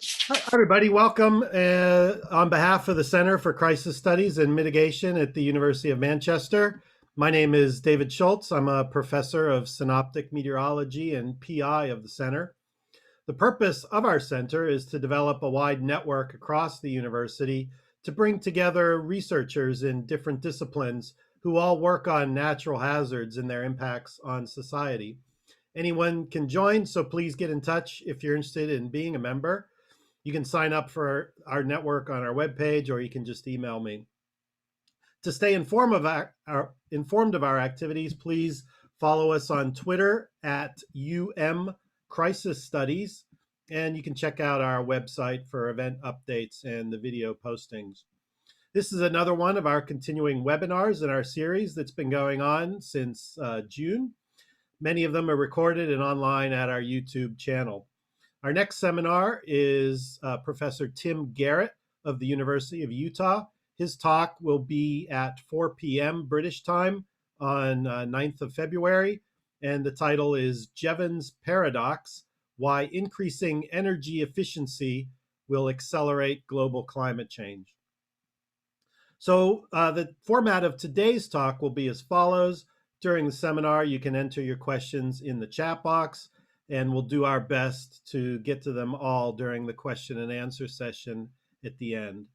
Hi, everybody. Welcome on behalf of the Center for Crisis Studies and Mitigation at the University of Manchester. My name is David Schultz. I'm a professor of synoptic meteorology and PI of the center. The purpose of our center is to develop a wide network across the university to bring together researchers in different disciplines who all work on natural hazards and their impacts on society. Anyone can join, so please get in touch if you're interested in being a member. You can sign up for our network on our webpage, or you can just email me. To stay informed of our activities, please follow us on Twitter at Crisis Studies, and you can check out our website for event updates and the video postings. This is another one of our continuing webinars in our series that's been going on since June. Many of them are recorded and online at our YouTube channel. Our next seminar is Professor Tim Garrett of the University of Utah. His talk will be at 4 p.m. British time on 9th of February, and the title is Jevons Paradox: Why Increasing Energy Efficiency Will Accelerate Global Climate Change. So the format of today's talk will be as follows. During the seminar, you can enter your questions in the chat box, and we'll do our best to get to them all during the question and answer session at the end.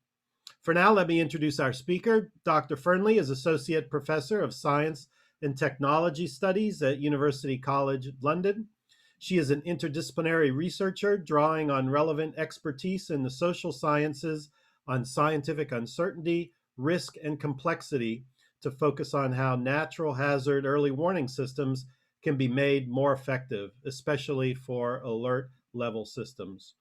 For now, let me introduce our speaker. Dr. Fernley is Associate Professor of Science and Technology Studies at University College London. She is an interdisciplinary researcher drawing on relevant expertise in the social sciences on scientific uncertainty, risk, and complexity to focus on how natural hazard early warning systems can be made more effective, especially for alert level systems.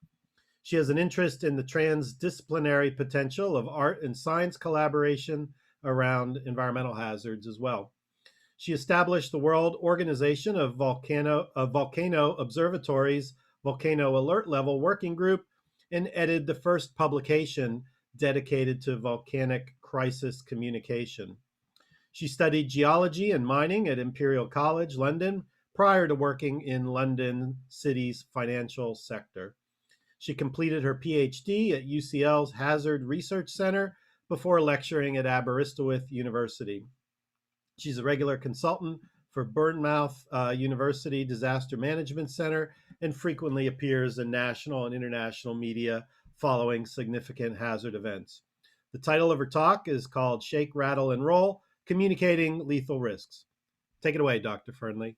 She has an interest in the transdisciplinary potential of art and science collaboration around environmental hazards as well. She established the World Organization of Volcano Observatories Volcano Alert Level Working Group and edited the first publication dedicated to volcanic crisis communication. She studied geology and mining at Imperial College, London, prior to working in London City's financial sector. She completed her PhD at UCL's Hazard Research Center before lecturing at Aberystwyth University. She's a regular consultant for Bournemouth University Disaster Management Center and frequently appears in national and international media following significant hazard events. The title of her talk is called Shake, Rattle, and Roll: Communicating Lethal Risks. Take it away, Dr. Fernley.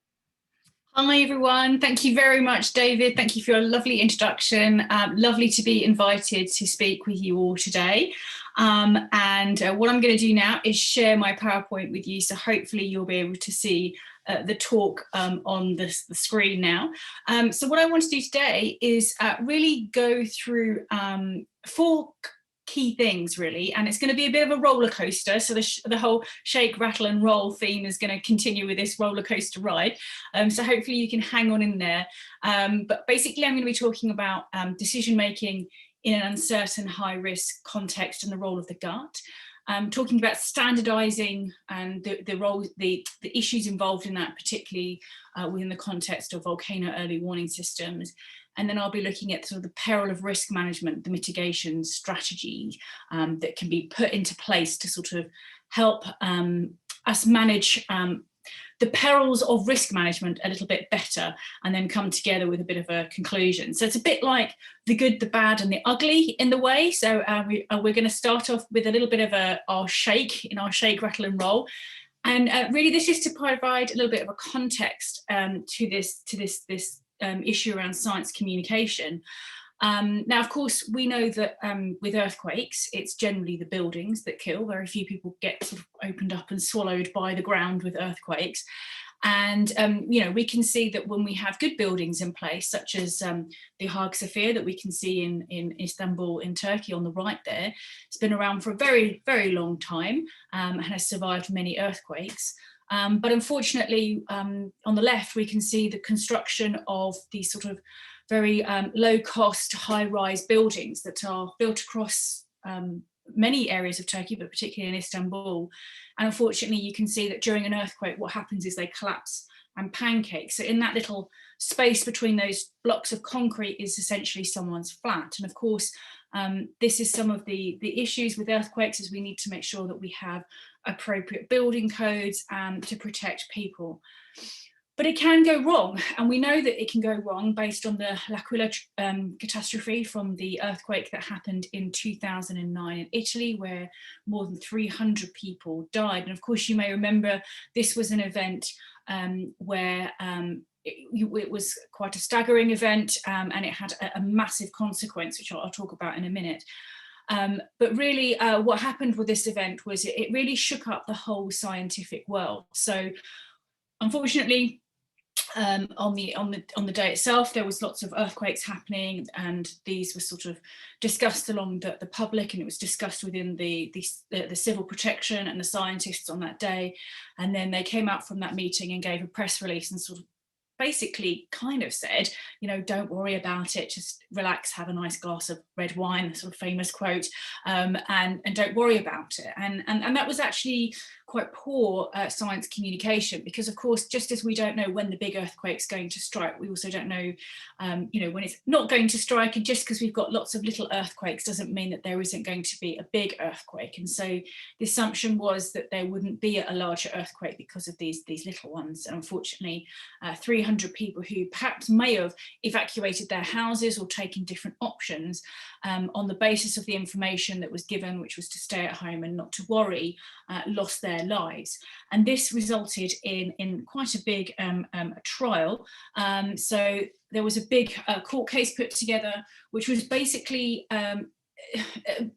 Hi, everyone. Thank you very much, David. Thank you for your lovely introduction. Lovely to be invited to speak with you all today. And what I'm going to do now is share my PowerPoint with you. So hopefully you'll be able to see the talk on the screen now. So what I want to do today is really go through four key things, really, and it's going to be a bit of a roller coaster. So the whole shake, rattle, and roll theme is going to continue with this roller coaster ride. So hopefully you can hang on in there. But basically, I'm going to be talking about decision making in an uncertain, high risk context and the role of the gut. Talking about standardizing and the issues involved in that, particularly within the context of volcano early warning systems. And then I'll be looking at sort of the peril of risk management, the mitigation strategy that can be put into place to sort of help us manage the perils of risk management a little bit better, and then come together with a bit of a conclusion. So it's a bit like the good, the bad, and the ugly in the way. So we're going to start off with a little bit of our shake, rattle, and roll. And really this is to provide a little bit of a context to this issue around science communication. Now, of course, we know that with earthquakes, it's generally the buildings that kill. Very few people get sort of opened up and swallowed by the ground with earthquakes. And, we can see that when we have good buildings in place, such as the Savvier that we can see in Istanbul in Turkey on the right there, it's been around for a very, very long time and has survived many earthquakes. But unfortunately, on the left, we can see the construction of these sort of very low-cost, high-rise buildings that are built across many areas of Turkey, but particularly in Istanbul. And unfortunately, you can see that during an earthquake, what happens is they collapse and pancakes. So in that little space between those blocks of concrete is essentially someone's flat. And of course, this is some of the issues with earthquakes, is we need to make sure that we have appropriate building codes to protect people. But it can go wrong, and we know that it can go wrong based on the L'Aquila catastrophe from the earthquake that happened in 2009 in Italy, where more than 300 people died. And of course, you may remember this was an event where it was quite a staggering event, and it had a massive consequence, which I'll talk about in a minute. But really, what happened with this event was it really shook up the whole scientific world. So, unfortunately, on the day itself, there was lots of earthquakes happening, and these were sort of discussed along the public, and it was discussed within the civil protection and the scientists on that day. And then they came out from that meeting and gave a press release and sort of basically kind of said, you know, don't worry about it, just relax, have a nice glass of red wine, sort of famous quote, and don't worry about it. And that was actually quite poor science communication, because of course, just as we don't know when the big earthquake's going to strike, we also don't know, you know, when it's not going to strike. And just because we've got lots of little earthquakes doesn't mean that there isn't going to be a big earthquake. And so the assumption was that there wouldn't be a larger earthquake because of these little ones. And unfortunately, 300 people who perhaps may have evacuated their houses or taken different options on the basis of the information that was given, which was to stay at home and not to worry, lost their lives. And this resulted in quite a big trial. So there was a big court case put together, which was basically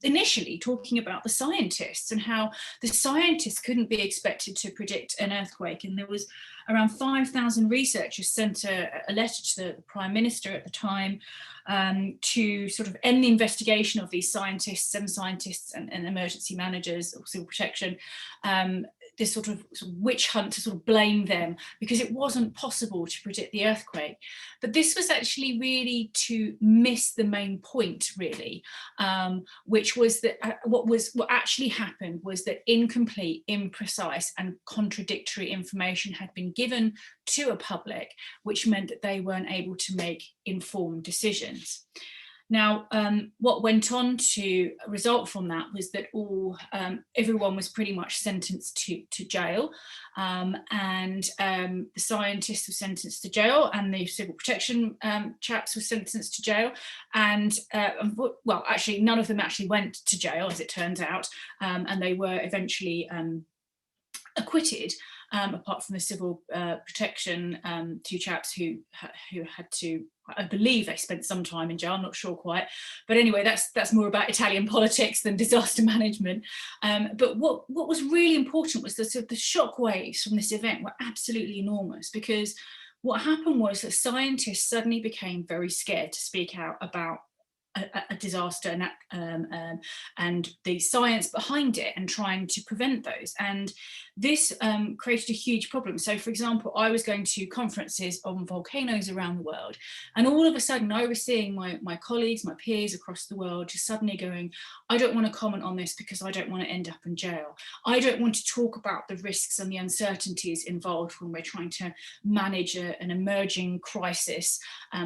initially talking about the scientists and how the scientists couldn't be expected to predict an earthquake. And there was around 5,000 researchers sent a letter to the Prime Minister at the time to sort of end the investigation of these scientists and emergency managers or civil protection, this sort of witch hunt to sort of blame them because it wasn't possible to predict the earthquake. But this was actually really to miss the main point, really, which was that what actually happened was that incomplete, imprecise and contradictory information had been given to a public, which meant that they weren't able to make informed decisions. Now, what went on to result from that was that everyone was pretty much sentenced to jail, and the scientists were sentenced to jail, and the civil protection chaps were sentenced to jail, and well, actually, none of them actually went to jail, as it turns out, and they were eventually acquitted. Apart from the civil protection two chaps who had to, I believe they spent some time in jail, I'm not sure quite, but anyway, that's more about Italian politics than disaster management. But what was really important was that the shock waves from this event were absolutely enormous, because what happened was that scientists suddenly became very scared to speak out about a disaster and the science behind it and trying to prevent those. And this created a huge problem. So, for example, I was going to conferences on volcanoes around the world, and all of a sudden I was seeing my colleagues, my peers across the world just suddenly going, I don't want to comment on this because I don't want to end up in jail. I don't want to talk about the risks and the uncertainties involved when we're trying to manage an emerging crisis,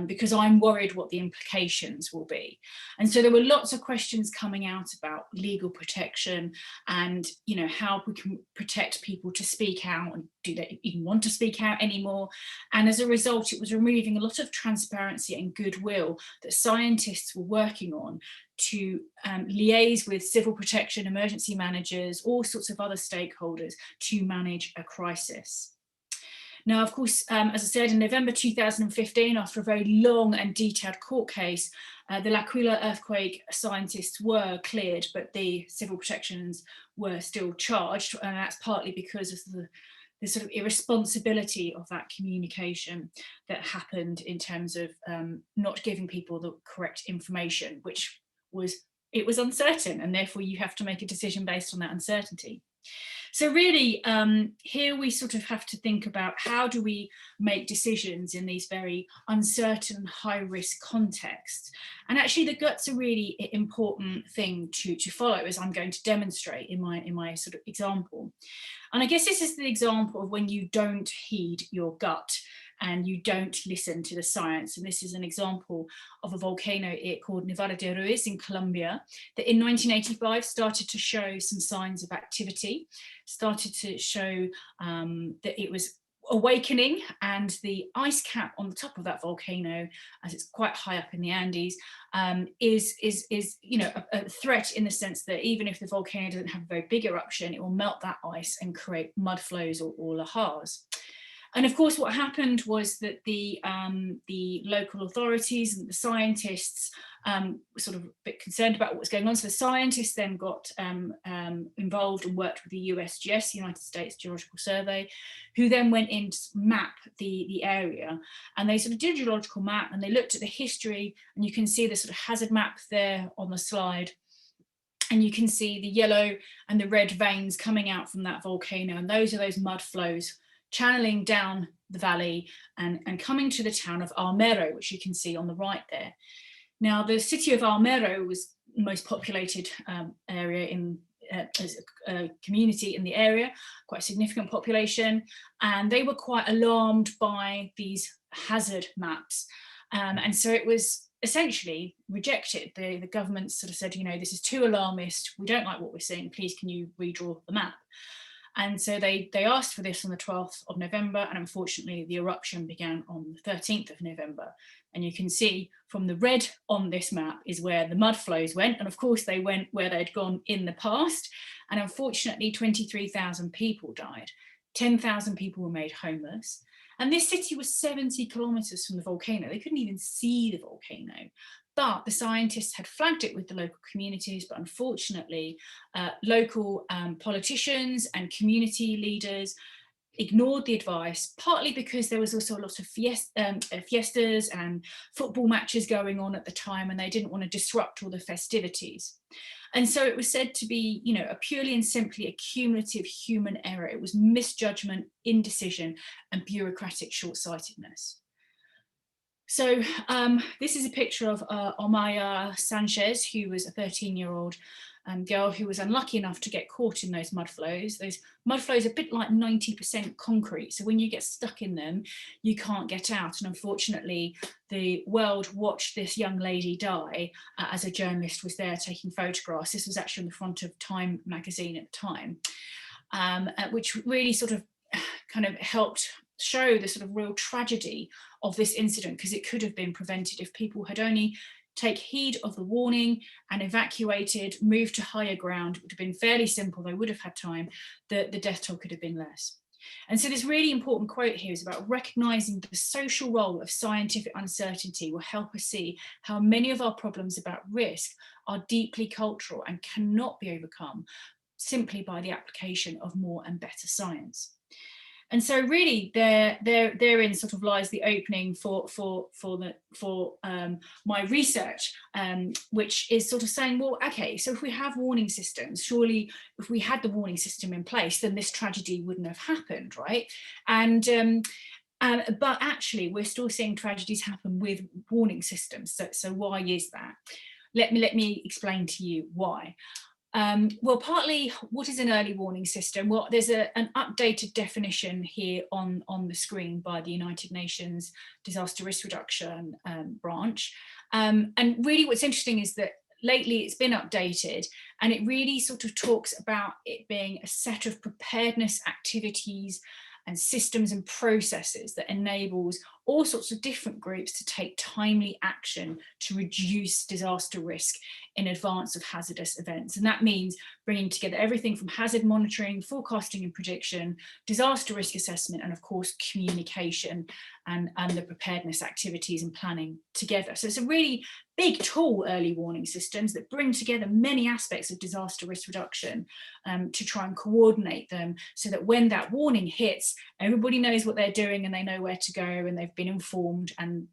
because I'm worried what the implications will be. And so there were lots of questions coming out about legal protection and, you know, how we can protect people to speak out, and do they even want to speak out anymore? And as a result, it was removing a lot of transparency and goodwill that scientists were working on to liaise with civil protection, emergency managers, all sorts of other stakeholders to manage a crisis. Now, of course, as I said, in November 2015, after a very long and detailed court case, the L'Aquila earthquake scientists were cleared, but the civil protections were still charged, and that's partly because of the sort of irresponsibility of that communication that happened in terms of not giving people the correct information, which was uncertain, and therefore you have to make a decision based on that uncertainty. So really, here we sort of have to think about how do we make decisions in these very uncertain, high-risk contexts. And actually, the gut's a really important thing to follow, as I'm going to demonstrate in my sort of example. And I guess this is the example of when you don't heed your gut and you don't listen to the science. And this is an example of a volcano called Nevada de Ruiz in Colombia that in 1985 started to show some signs of activity, started to show that it was awakening, and the ice cap on the top of that volcano, as it's quite high up in the Andes, is a threat in the sense that even if the volcano doesn't have a very big eruption, it will melt that ice and create mud flows or lahars. And of course, what happened was that the local authorities and the scientists were sort of a bit concerned about what was going on. So the scientists then got involved and worked with the USGS, United States Geological Survey, who then went in to map the area. And they sort of did a geological map and they looked at the history, and you can see the sort of hazard map there on the slide. And you can see the yellow and the red veins coming out from that volcano. And those are those mud flows channeling down the valley and coming to the town of Armero, which you can see on the right there. Now, the city of Armero was the most populated area in as a community in the area, quite a significant population, and they were quite alarmed by these hazard maps. And so it was essentially rejected. The government sort of said, you know, this is too alarmist, we don't like what we're seeing, please can you redraw the map? And so they asked for this on the 12th of November, and unfortunately the eruption began on the 13th of November. And you can see from the red on this map is where the mud flows went, and of course they went where they'd gone in the past, and unfortunately 23,000 people died, 10,000 people were made homeless. And this city was 70 kilometers from the volcano. They couldn't even see the volcano. But the scientists had flagged it with the local communities, but unfortunately, local politicians and community leaders ignored the advice, partly because there was also a lot of fiestas and football matches going on at the time, and they didn't want to disrupt all the festivities. And so it was said to be, you know, a purely and simply a cumulative human error. It was misjudgment, indecision, and bureaucratic short-sightedness. So this is a picture of Omaya Sanchez, who was a 13-year-old girl who was unlucky enough to get caught in those mud flows. Those mud flows are a bit like 90% concrete. So when you get stuck in them, you can't get out. And unfortunately, the world watched this young lady die as a journalist was there taking photographs. This was actually on the front of Time magazine at the time, which really sort of kind of helped show the sort of real tragedy of this incident, because it could have been prevented if people had only take heed of the warning and evacuated, moved to higher ground. It would have been fairly simple, they would have had time, the death toll could have been less. And so this really important quote here is about recognizing the social role of scientific uncertainty will help us see how many of our problems about risk are deeply cultural and cannot be overcome simply by the application of more and better science. And so really therein sort of lies the opening for my research, which is sort of saying, well, okay, so if we have warning systems, surely if we had the warning system in place, then this tragedy wouldn't have happened, right? And but actually we're still seeing tragedies happen with warning systems. So why is that? Let me explain to you why. Well, partly, what is an early warning system? Well, there's an updated definition here on the screen by the United Nations Disaster Risk Reduction branch. And really what's interesting is that lately it's been updated, and it really sort of talks about it being a set of preparedness activities and systems and processes that enables all sorts of different groups to take timely action to reduce disaster risk in advance of hazardous events. And that means bringing together everything from hazard monitoring, forecasting and prediction, disaster risk assessment, and of course, communication and the preparedness activities and planning together. So it's a really big tool, early warning systems, that bring together many aspects of disaster risk reduction to try and coordinate them so that when that warning hits, everybody knows what they're doing and they know where to go and they've been informed, and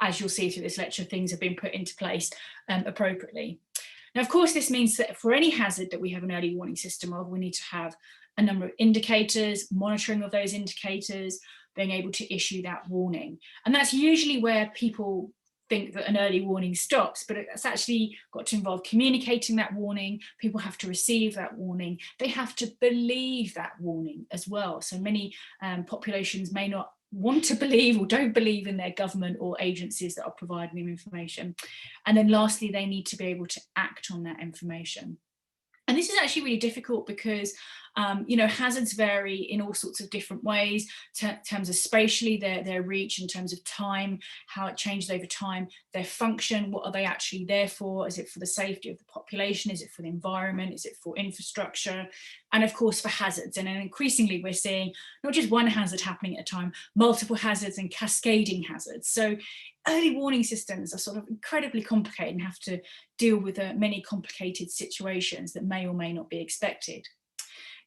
as you'll see through this lecture, things have been put into place appropriately. Now, of course, this means that for any hazard that we have an early warning system of, we need to have a number of indicators, monitoring of those indicators, being able to issue that warning. And that's usually where people think that an early warning stops, but it's actually got to involve communicating that warning. People have to receive that warning. They have to believe that warning as well. So many populations may not want to believe or don't believe in their government or agencies that are providing them information. And then lastly, they need to be able to act on that information. And this is actually really difficult because hazards vary in all sorts of different ways, in terms of spatially, their reach, in terms of time, how it changes over time, their function, what are they actually there for? Is it for the safety of the population? Is it for the environment? Is it for infrastructure? And of course for hazards. And then increasingly we're seeing not just one hazard happening at a time, multiple hazards and cascading hazards. So early warning systems are sort of incredibly complicated and have to deal with many complicated situations that may or may not be expected.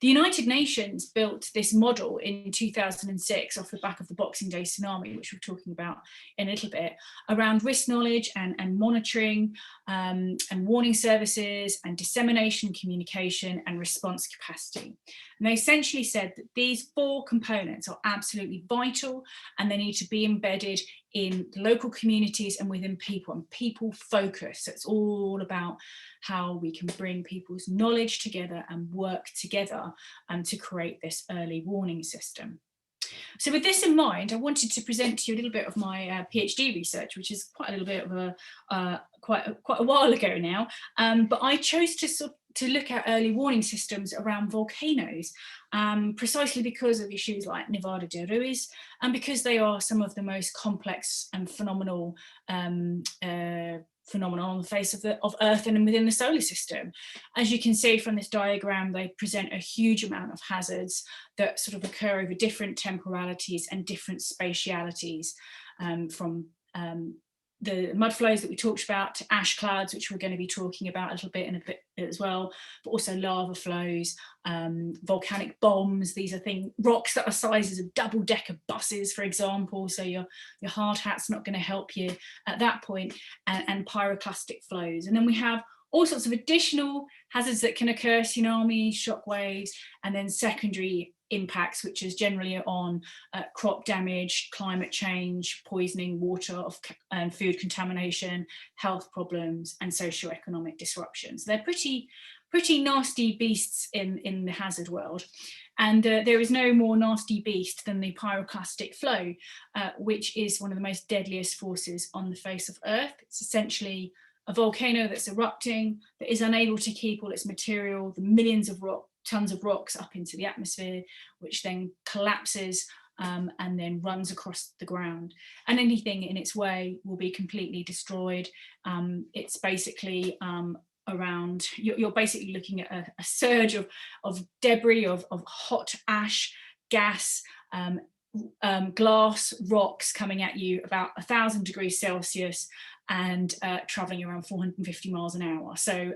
The United Nations built this model in 2006 off the back of the Boxing Day tsunami, which we're talking about in a little bit, around risk knowledge and monitoring and warning services and dissemination, communication and response capacity. And they essentially said that these 4 components are absolutely vital and they need to be embedded in local communities and within people, and people focus. So it's all about how we can bring people's knowledge together and work together to create this early warning system. So with this in mind, I wanted to present to you a little bit of my PhD research, which is quite a little bit of quite a while ago now, but I chose to look at early warning systems around volcanoes, precisely because of issues like Nevada de Ruiz, and because they are some of the most complex and phenomenal phenomenon on the face of Earth and within the solar system. As you can see from this diagram, they present a huge amount of hazards that sort of occur over different temporalities and different spatialities, from the mud flows that we talked about to ash clouds, which we're going to be talking about a little bit in a bit as well, but also lava flows, volcanic bombs. These are rocks that are sizes of double-decker buses, for example, so your hard hat's not going to help you at that point, and pyroclastic flows. And then we have all sorts of additional hazards that can occur, tsunami, shockwaves, and then secondary impacts, which is generally on crop damage, climate change, poisoning, water and food contamination, health problems, and socioeconomic disruptions. They're pretty nasty beasts in the hazard world. And there is no more nasty beast than the pyroclastic flow, which is one of the most deadliest forces on the face of Earth. It's essentially a volcano that's erupting, that is unable to keep all its material, the millions of tons of rocks up into the atmosphere, which then collapses and then runs across the ground. And anything in its way will be completely destroyed. It's basically around, you're basically looking at a surge of debris, of hot ash, gas, glass, rocks coming at you about 1,000 degrees Celsius and traveling around 450 miles an hour. So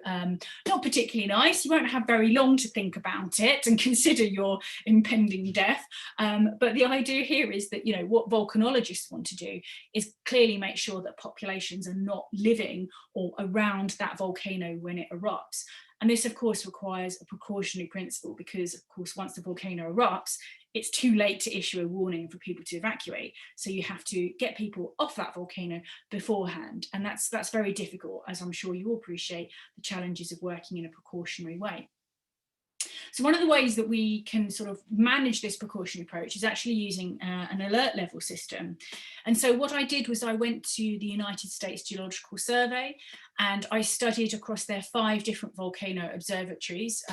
not particularly nice. You won't have very long to think about it and consider your impending death. But the idea here is that, what volcanologists want to do is clearly make sure that populations are not living or around that volcano when it erupts. And this, of course, requires a precautionary principle because, of course, once the volcano erupts, it's too late to issue a warning for people to evacuate. So you have to get people off that volcano beforehand. And that's very difficult, as I'm sure you all appreciate the challenges of working in a precautionary way. So one of the ways that we can sort of manage this precautionary approach is actually using an alert level system. And so what I did was I went to the United States Geological Survey and I studied across their 5 different volcano observatories.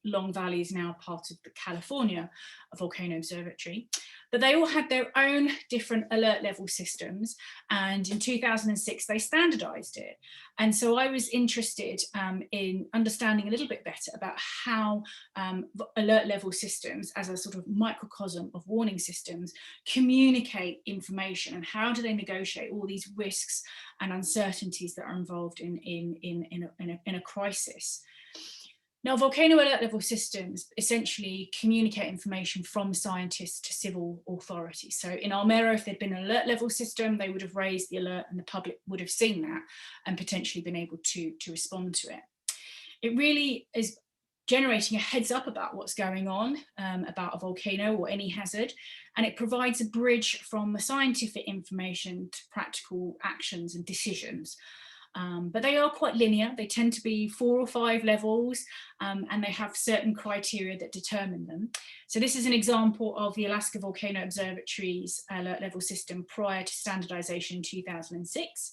Long Valley is now part of the California Volcano Observatory, but they all had their own different alert level systems. And in 2006, they standardized it. And so I was interested in understanding a little bit better about how alert level systems, as a sort of microcosm of warning systems, communicate information, and how do they negotiate all these risks and uncertainties that are involved in a crisis. Now, volcano alert level systems essentially communicate information from scientists to civil authorities. So in Almero, if there'd been an alert level system, they would have raised the alert and the public would have seen that and potentially been able to respond to it. It really is generating a heads up about what's going on, about a volcano or any hazard, and it provides a bridge from the scientific information to practical actions and decisions. But they are quite linear. They tend to be 4 or 5 levels, and they have certain criteria that determine them. So this is an example of the Alaska Volcano Observatory's alert level system prior to standardization in 2006.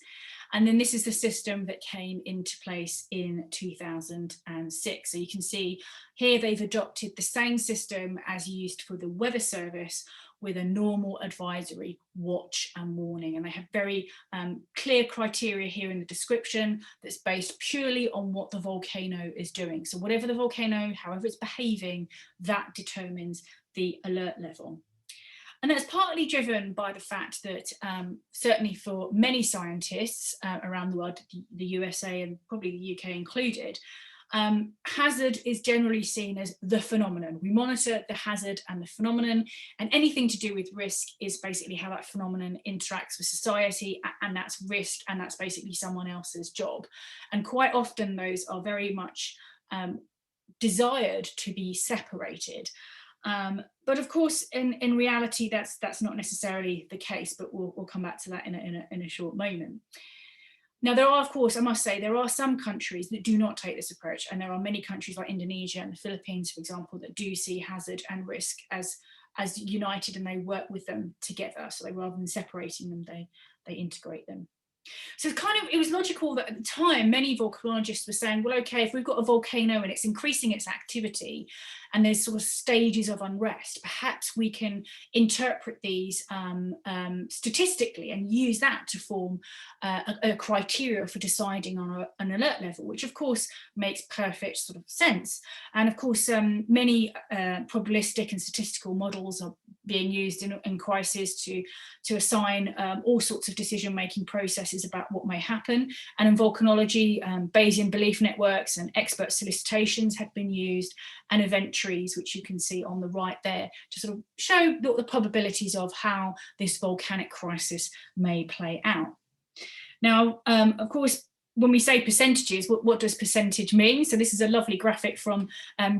And then this is the system that came into place in 2006. So you can see here they've adopted the same system as used for the Weather Service, with a normal advisory, watch and warning. And they have very clear criteria here in the description that's based purely on what the volcano is doing. So whatever the volcano, however it's behaving, that determines the alert level. And that's partly driven by the fact that certainly for many scientists around the world, the USA and probably the UK included, hazard is generally seen as the phenomenon. We monitor the hazard and the phenomenon, and anything to do with risk is basically how that phenomenon interacts with society, and that's risk, and that's basically someone else's job. And quite often those are very much desired to be separated. But of course, in reality, that's not necessarily the case, but we'll come back to that in a short moment. Now, there are, of course, I must say, there are some countries that do not take this approach, and there are many countries like Indonesia and the Philippines, for example, that do see hazard and risk as united, and they work with them together. So rather than separating them, they integrate them. So it was logical that at the time, many volcanologists were saying, well, okay, if we've got a volcano and it's increasing its activity and there's sort of stages of unrest, perhaps we can interpret these statistically and use that to form a criteria for deciding on an alert level, which of course makes perfect sort of sense. And of course, many probabilistic and statistical models are being used in crisis to assign all sorts of decision-making processes about what may happen. And in volcanology, Bayesian belief networks and expert solicitations have been used, and event trees, which you can see on the right there, to sort of show the probabilities of how this volcanic crisis may play out. Now, of course, when we say percentages, what does percentage mean? So this is a lovely graphic from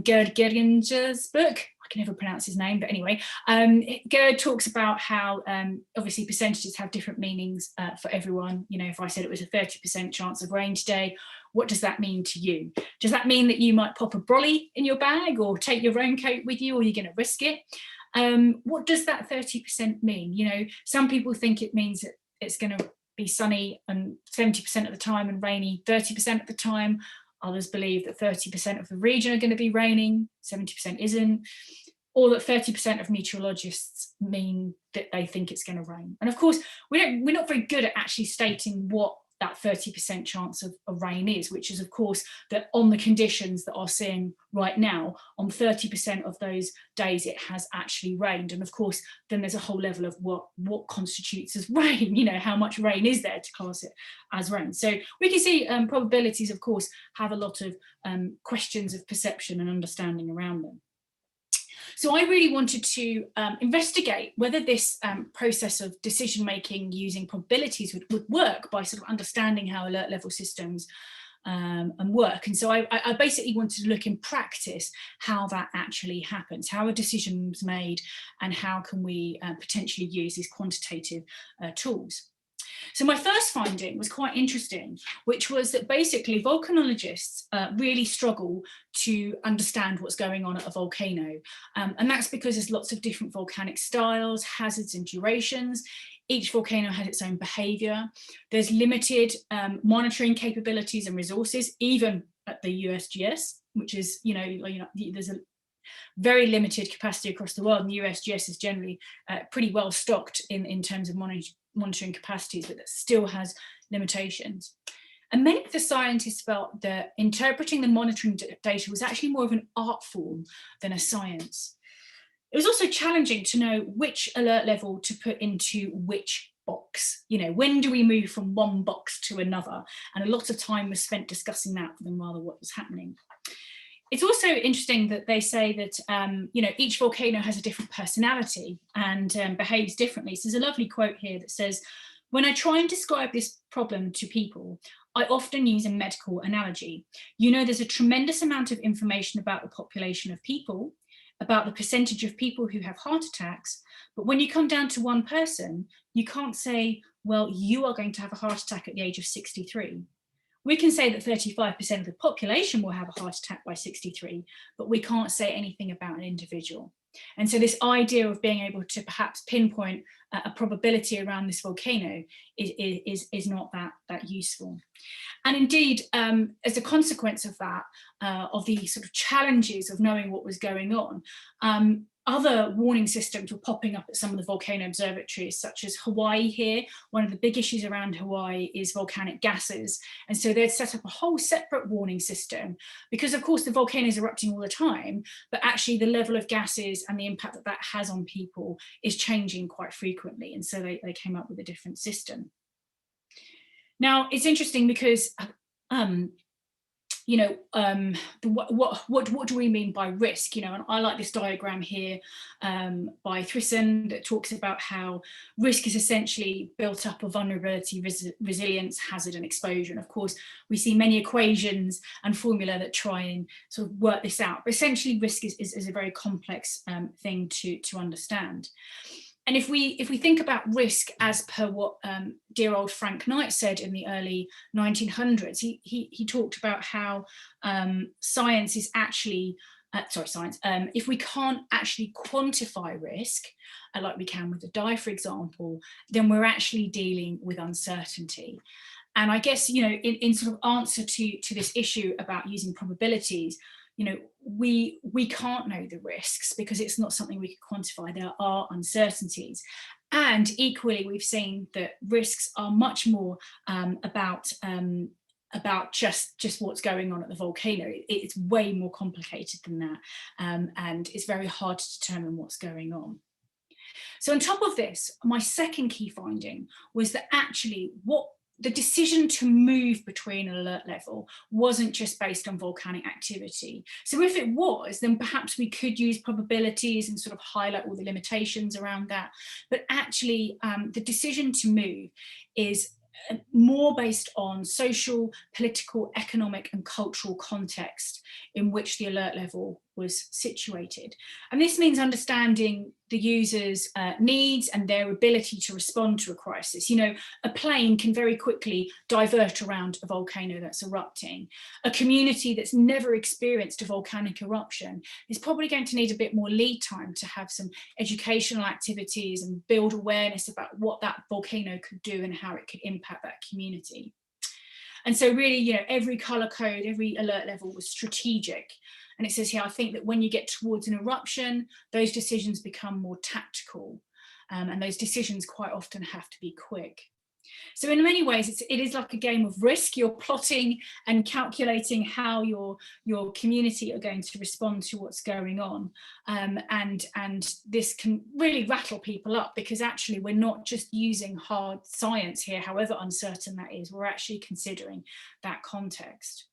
Gerringer's book. I can never pronounce his name, but anyway, Garrett talks about how obviously percentages have different meanings for everyone. You know, if I said it was a 30% chance of rain today, what does that mean to you? Does that mean that you might pop a brolly in your bag or take your raincoat with you, or you're going to risk it? What does that 30% mean? You know, some people think it means that it's going to be sunny and 70% of the time and rainy 30% of the time. Others believe that 30% of the region are going to be raining, 70% isn't, or that 30% of meteorologists mean that they think it's going to rain. And of course, we're not very good at actually stating what that 30% chance of rain is, which is of course that on the conditions that are seeing right now, on 30% of those days it has actually rained. And of course then there's a whole level of what constitutes as rain, you know, how much rain is there to class it as rain. So we can see probabilities of course have a lot of questions of perception and understanding around them. So I really wanted to investigate whether this process of decision-making using probabilities would work by sort of understanding how alert level systems and work. And so I basically wanted to look in practice how that actually happens, how a decision is made, and how can we potentially use these quantitative tools. So my first finding was quite interesting, which was that basically volcanologists really struggle to understand what's going on at a volcano. And that's because there's lots of different volcanic styles, hazards and durations. Each volcano has its own behaviour. There's limited monitoring capabilities and resources, even at the USGS, which is, there's a very limited capacity across the world, and the USGS is generally pretty well stocked in terms of monitoring capacities, but that still has limitations. And many of the scientists felt that interpreting the monitoring data was actually more of an art form than a science. It was also challenging to know which alert level to put into which box. You know, when do we move from one box to another? And a lot of time was spent discussing that than rather what was happening. It's also interesting that they say that, each volcano has a different personality and behaves differently. So there's a lovely quote here that says, "When I try and describe this problem to people, I often use a medical analogy. You know, there's a tremendous amount of information about the population of people, about the percentage of people who have heart attacks, but when you come down to one person, you can't say, well, you are going to have a heart attack at the age of 63. We can say that 35% of the population will have a heart attack by 63, but we can't say anything about an individual. And so this idea of being able to perhaps pinpoint a probability around this volcano is not that useful. And indeed, as a consequence of that, of the sort of challenges of knowing what was going on, other warning systems were popping up at some of the volcano observatories, such as Hawaii here. One of the big issues around Hawaii is volcanic gases. And so they'd set up a whole separate warning system because, of course, the volcano is erupting all the time, but actually the level of gases and the impact that that has on people is changing quite frequently. And so they came up with a different system. Now, it's interesting because what do we mean by risk? And I like this diagram here by Thrisson that talks about how risk is essentially built up of vulnerability, resilience, hazard, and exposure. And of course, we see many equations and formula that try and sort of work this out. But essentially, risk is a very complex thing to understand. And if we think about risk as per what dear old Frank Knight said in the early 1900s, he talked about how science is actually, if we can't actually quantify risk, like we can with the dye, for example, then we're actually dealing with uncertainty. And I guess, in sort of answer to this issue about using probabilities, we can't know the risks because it's not something we can quantify. There are uncertainties. And equally, we've seen that risks are much more about just what's going on at the volcano. It's way more complicated than that. And it's very hard to determine what's going on. So on top of this, my second key finding was that actually the decision to move between an alert level wasn't just based on volcanic activity. So if it was, then perhaps we could use probabilities and sort of highlight all the limitations around that. But actually, the decision to move is more based on social, political, economic, and cultural context in which the alert level was situated. And this means understanding the user's needs and their ability to respond to a crisis. A plane can very quickly divert around a volcano that's erupting. A community that's never experienced a volcanic eruption is probably going to need a bit more lead time to have some educational activities and build awareness about what that volcano could do and how it could impact that community. And so really, every color code, every alert level was strategic. And it says here, I think that when you get towards an eruption, those decisions become more tactical. And those decisions quite often have to be quick. So in many ways, it is like a game of risk. You're plotting and calculating how your community are going to respond to what's going on. And this can really rattle people up because actually we're not just using hard science here, however uncertain that is, we're actually considering that context.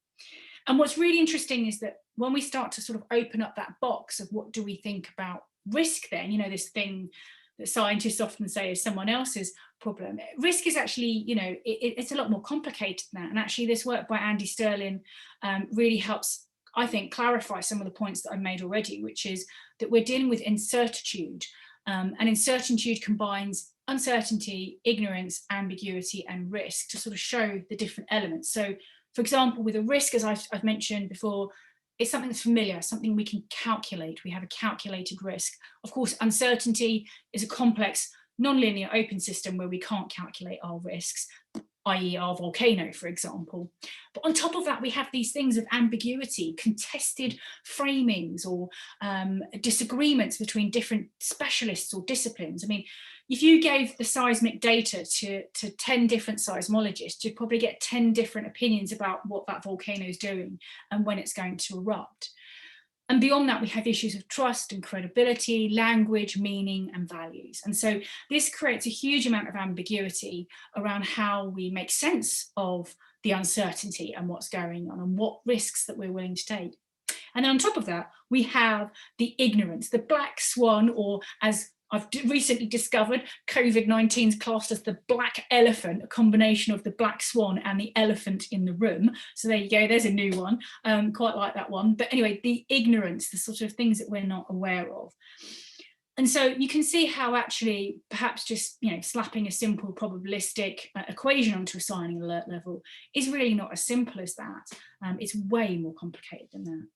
And what's really interesting is that when we start to sort of open up that box of what do we think about risk then, this thing that scientists often say is someone else's problem. Risk is actually, it's a lot more complicated than that. And actually this work by Andy Sterling really helps, I think, clarify some of the points that I've made already, which is that we're dealing with incertitude. And incertitude combines uncertainty, ignorance, ambiguity, and risk to sort of show the different elements. So, for example, with a risk, as I've mentioned before, it's something that's familiar, something we can calculate. We have a calculated risk. Of course, uncertainty is a complex, non-linear open system where we can't calculate our risks, i.e. our volcano, for example. But on top of that, we have these things of ambiguity, contested framings or disagreements between different specialists or disciplines. I mean, if you gave the seismic data to 10 different seismologists, you'd probably get 10 different opinions about what that volcano is doing and when it's going to erupt. And beyond that, we have issues of trust and credibility, language, meaning, and values. And so this creates a huge amount of ambiguity around how we make sense of the uncertainty and what's going on and what risks that we're willing to take. And then on top of that, we have the ignorance, the black swan, or as I've recently discovered COVID-19 is classed as the black elephant, a combination of the black swan and the elephant in the room. So there you go, there's a new one. Quite like that one. But anyway, the ignorance, the sort of things that we're not aware of. And so you can see how actually perhaps just slapping a simple probabilistic equation onto assigning alert level is really not as simple as that. It's way more complicated than that.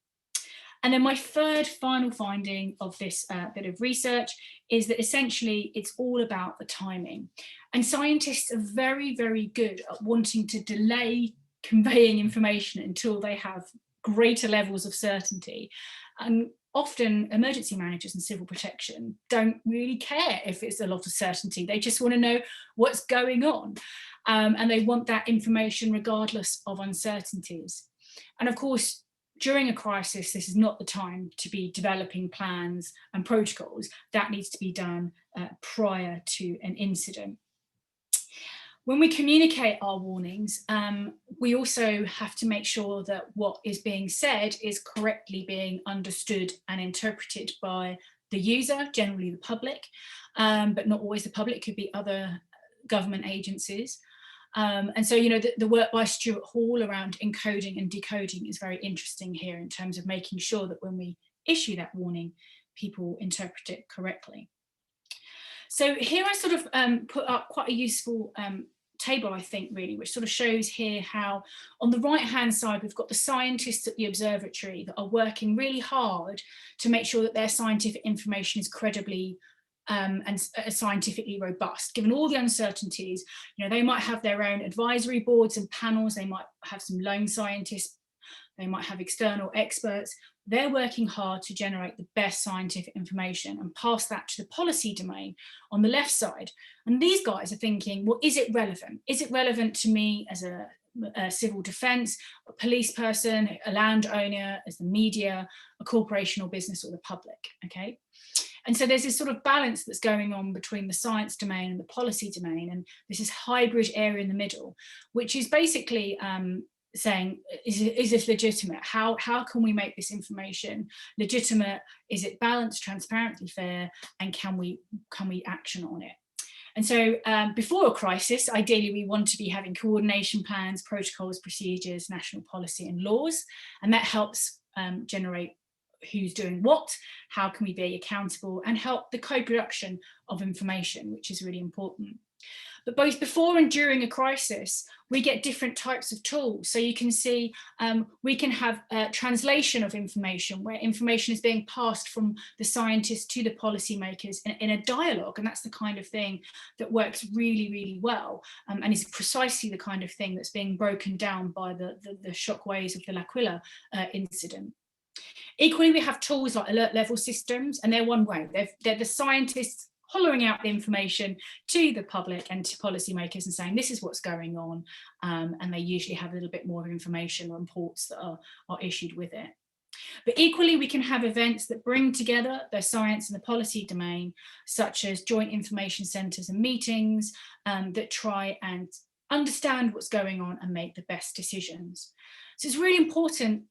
And then my third final finding of this bit of research is that essentially it's all about the timing. And scientists are very, very good at wanting to delay conveying information until they have greater levels of certainty. And often emergency managers and civil protection don't really care if it's a lot of certainty. They just want to know what's going on. And they want that information regardless of uncertainties. And of course, during a crisis, this is not the time to be developing plans and protocols. That needs to be done prior to an incident. When we communicate our warnings, we also have to make sure that what is being said is correctly being understood and interpreted by the user, generally the public, but not always the public, could be other government agencies. And so, the work by Stuart Hall around encoding and decoding is very interesting here in terms of making sure that when we issue that warning, people interpret it correctly. So here I sort of put up quite a useful table, I think, really, which sort of shows here how on the right-hand side, we've got the scientists at the observatory that are working really hard to make sure that their scientific information is credibly and scientifically robust, given all the uncertainties. They might have their own advisory boards and panels, they might have some lone scientists, they might have external experts. They're working hard to generate the best scientific information and pass that to the policy domain on the left side. And these guys are thinking, well, is it relevant? Is it relevant to me as a civil defence, a police person, a landowner, as the media, a corporation or business, or the public, okay? And so there's this sort of balance that's going on between the science domain and the policy domain, and this is hybrid area in the middle, which is basically saying, is this legitimate? How can we make this information legitimate? Is it balanced, transparently fair, and can we action on it? And so before a crisis, ideally we want to be having coordination plans, protocols, procedures, national policy and laws, and that helps generate who's doing what, how can we be accountable, and help the co-production of information, which is really important. But both before and during a crisis, we get different types of tools. So you can see we can have a translation of information where information is being passed from the scientists to the policymakers in a dialogue. And that's the kind of thing that works really, really well and is precisely the kind of thing that's being broken down by the shockwaves of the L'Aquila incident. Equally, we have tools like alert level systems, and they're one way. They're the scientists hollowing out the information to the public and to policymakers and saying this is what's going on, and they usually have a little bit more information or reports that are issued with it. But equally, we can have events that bring together the science and the policy domain, such as joint information centres and meetings that try and understand what's going on and make the best decisions. So it's really important,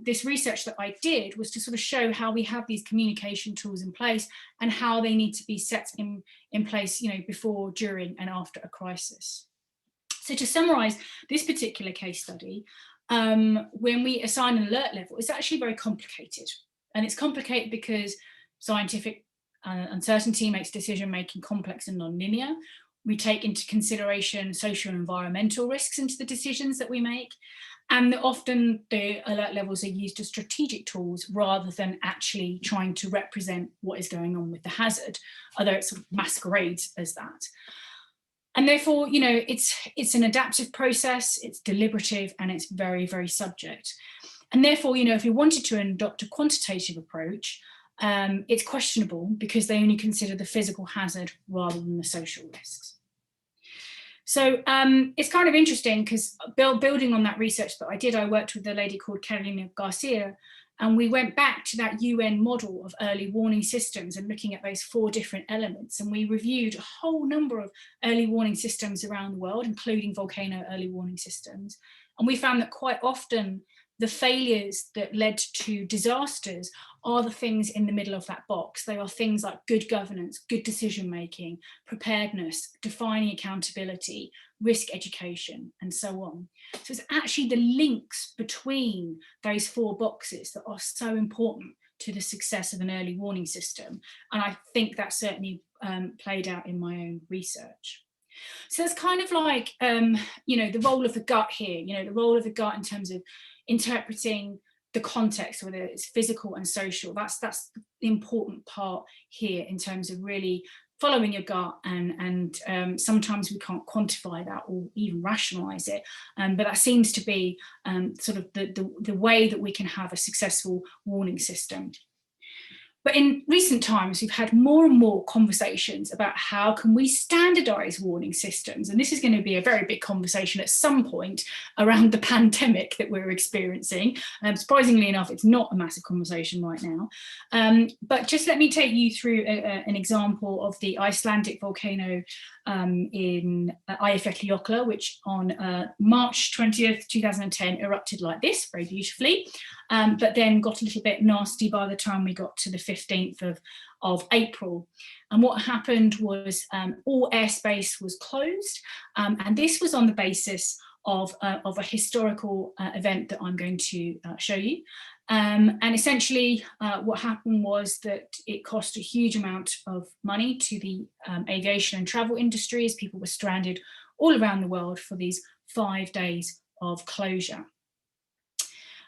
this research that I did was to sort of show how we have these communication tools in place and how they need to be set in place, before, during and after a crisis. So to summarise this particular case study, when we assign an alert level, it's actually very complicated. And it's complicated because scientific uncertainty makes decision-making complex and non-linear. We take into consideration social and environmental risks into the decisions that we make. And often the alert levels are used as strategic tools rather than actually trying to represent what is going on with the hazard, although it sort of masquerades as that. And therefore, it's an adaptive process, it's deliberative, and it's very, very subject. And therefore, if we wanted to adopt a quantitative approach, it's questionable because they only consider the physical hazard rather than the social risks. So it's kind of interesting because building on that research that I did, I worked with a lady called Carina Garcia, and we went back to that UN model of early warning systems and looking at those 4 different elements. And we reviewed a whole number of early warning systems around the world, including volcano early warning systems. And we found that quite often the failures that led to disasters are the things in the middle of that box. They are things like good governance, good decision making, preparedness, defining accountability, risk education, and so on. So it's actually the links between those 4 boxes that are so important to the success of an early warning system. And I think that certainly played out in my own research. So it's kind of like, the role of the gut here, the role of the gut in terms of interpreting the context, whether it's physical and social. That's the important part here in terms of really following your gut, and sometimes we can't quantify that or even rationalize it, but that seems to be sort of the way that we can have a successful warning system. But in recent times, we've had more and more conversations about how can we standardize warning systems. And this is going to be a very big conversation at some point around the pandemic that we're experiencing. Surprisingly enough, it's not a massive conversation right now. But just let me take you through an example of the Icelandic volcano in Eyjafjallajökull, which on March 20th, 2010 erupted like this, very beautifully, but then got a little bit nasty by the time we got to the 15th of April. And what happened was all airspace was closed, and this was on the basis of a historical event that I'm going to show you. And essentially what happened was that it cost a huge amount of money to the aviation and travel industry, as people were stranded all around the world for these 5 days of closure.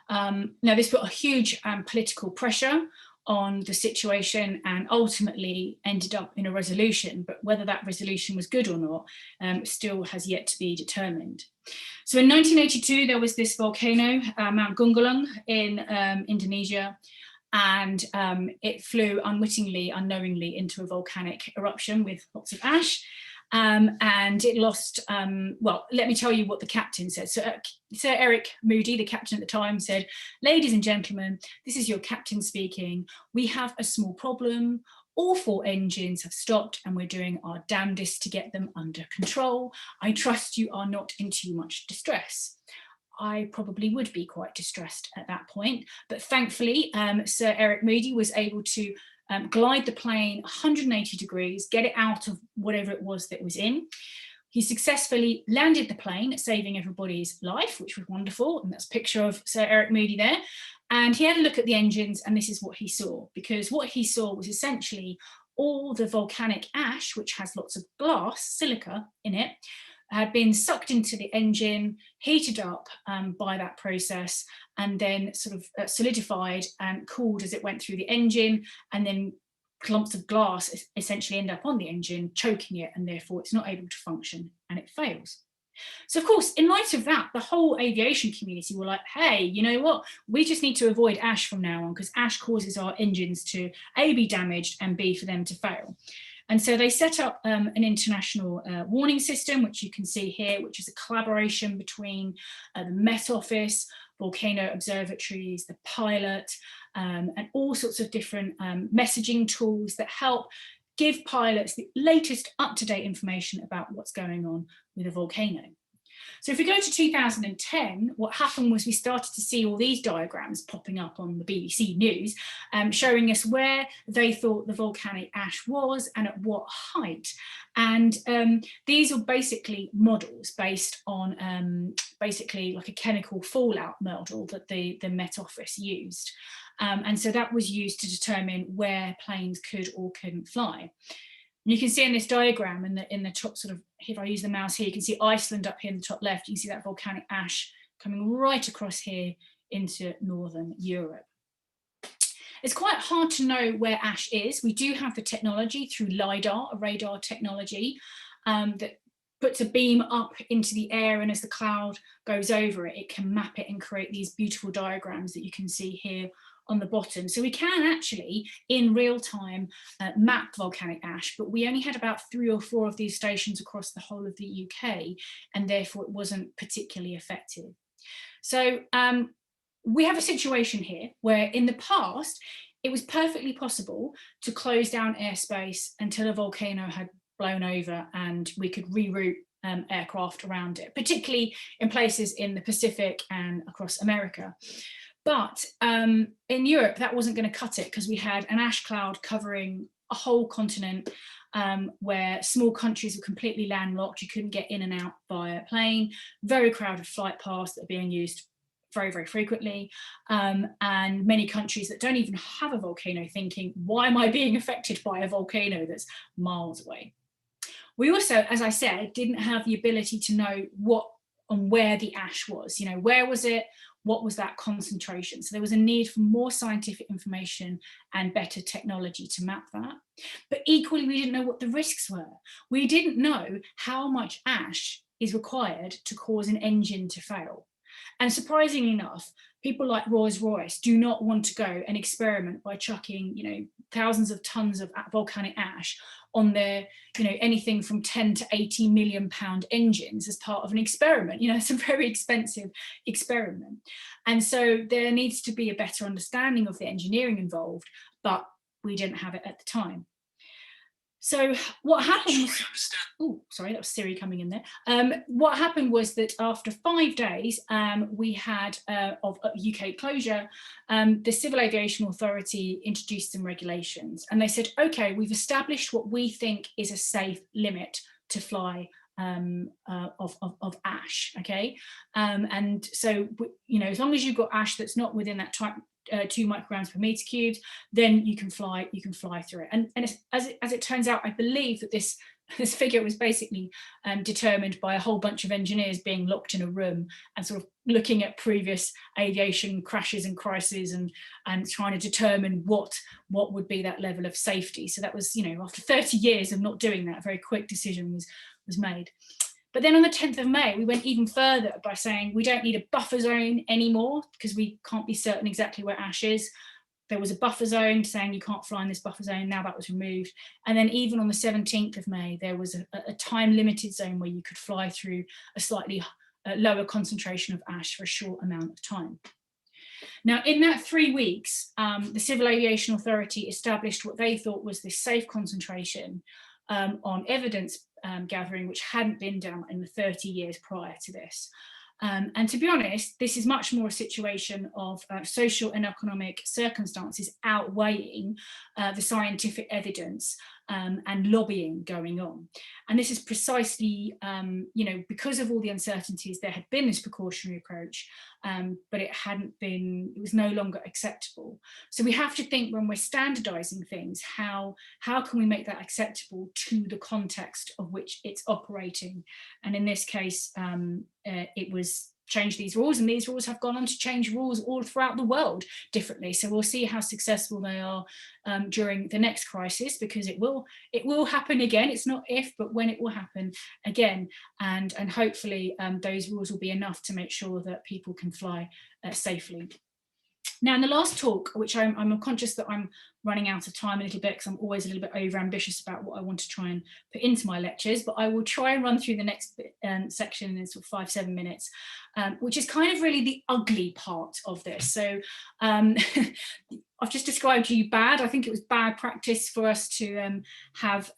Now, this put a huge political pressure on the situation and ultimately ended up in a resolution, but whether that resolution was good or not still has yet to be determined. So in 1982, there was this volcano, Mount Gunung in Indonesia, and it flew unwittingly, unknowingly into a volcanic eruption with lots of ash. And it lost, well, let me tell you what the captain said. So Sir Eric Moody, the captain at the time, said, "Ladies and gentlemen, this is your captain speaking. We have a small problem. All 4 engines have stopped and we're doing our damnedest to get them under control. I trust you are not in too much distress." I probably would be quite distressed at that point, but thankfully Sir Eric Moody was able to glide the plane 180 degrees, get it out of whatever it was that was in. He successfully landed the plane, saving everybody's life, which was wonderful. And that's a picture of Sir Eric Moody there. And he had a look at the engines, and this is what he saw, because what he saw was essentially all the volcanic ash, which has lots of glass, silica in it, had been sucked into the engine, heated up by that process, and then sort of solidified and cooled as it went through the engine, and then clumps of glass essentially end up on the engine, choking it, and therefore it's not able to function and it fails. So of course, in light of that, the whole aviation community were like, hey, you know what? We just need to avoid ash from now on, because ash causes our engines to A, be damaged, and B, for them to fail. And so they set up an international warning system, which you can see here, which is a collaboration between the Met Office, volcano observatories, the pilot, and all sorts of different messaging tools that help give pilots the latest up-to-date information about what's going on with a volcano. So if we go to 2010, what happened was we started to see all these diagrams popping up on the BBC News, showing us where they thought the volcanic ash was and at what height. And these are basically models based on basically like a chemical fallout model that the Met Office used. And so that was used to determine where planes could or couldn't fly. And you can see in this diagram in the top sort of, if I use the mouse here, you can see Iceland up here in the top left. You can see that volcanic ash coming right across here into Northern Europe. It's quite hard to know where ash is. We do have the technology through LiDAR, a radar technology that puts a beam up into the air, and as the cloud goes over it, it can map it and create these beautiful diagrams that you can see here on the bottom. So we can actually, in real time, map volcanic ash, but we only had about 3 or 4 of these stations across the whole of the UK, and therefore it wasn't particularly effective. So we have a situation here where in the past, it was perfectly possible to close down airspace until a volcano had blown over and we could reroute aircraft around it, particularly in places in the Pacific and across America. But in Europe, that wasn't going to cut it, because we had an ash cloud covering a whole continent, where small countries were completely landlocked. You couldn't get in and out via plane, very crowded flight paths that are being used very, very frequently, and many countries that don't even have a volcano thinking, why am I being affected by a volcano that's miles away? We also, as I said, didn't have the ability to know what and where the ash was. You know, where was it? What was that concentration? So there was a need for more scientific information and better technology to map that. But equally, we didn't know what the risks were. We didn't know how much ash is required to cause an engine to fail. And surprisingly enough, people like Rolls-Royce do not want to go and experiment by chucking, you know, thousands of tons of volcanic ash on their, you know, anything from 10 to 80 million pound engines as part of an experiment. You know, it's a very expensive experiment. And so there needs to be a better understanding of the engineering involved, but we didn't have it at the time. So what happened was, oh, sorry, that was Siri coming in there. What happened was that after 5 days, we had of UK closure, the Civil Aviation Authority introduced some regulations, and they said, okay, we've established what we think is a safe limit to fly of ash, okay? And so, you know, as long as you've got ash that's not within that type 2 micrograms per meter cubed, then you can fly through it. And as it turns out, I believe that this figure was basically determined by a whole bunch of engineers being locked in a room and sort of looking at previous aviation crashes and crises and trying to determine what would be that level of safety. So that was, you know, after 30 years of not doing that, a very quick decision was made. But then on the 10th of May, we went even further by saying we don't need a buffer zone anymore, because we can't be certain exactly where ash is. There was a buffer zone saying you can't fly in this buffer zone. Now that was removed. And then even on the 17th of May, there was a time limited zone where you could fly through a slightly lower concentration of ash for a short amount of time. Now, in that 3 weeks, the Civil Aviation Authority established what they thought was this safe concentration on evidence gathering, which hadn't been done in the 30 years prior to this. And to be honest, this is much more a situation of social and economic circumstances outweighing the scientific evidence and lobbying going on. And this is precisely, you know, because of all the uncertainties, there had been this precautionary approach, but it was no longer acceptable. So we have to think, when we're standardizing things, how can we make that acceptable to the context of which it's operating? And in this case, it was change these rules, and these rules have gone on to change rules all throughout the world differently. So we'll see how successful they are during the next crisis, because it will happen again. It's not if, but when it will happen again, and hopefully those rules will be enough to make sure that people can fly safely. Now, in the last talk, which I'm conscious that I'm running out of time a little bit, because I'm always a little bit over ambitious about what I want to try and put into my lectures, but I will try and run through the next bit, section in sort of 5-7 minutes, which is kind of really the ugly part of this. So I've just described to you bad. I think it was bad practice for us to have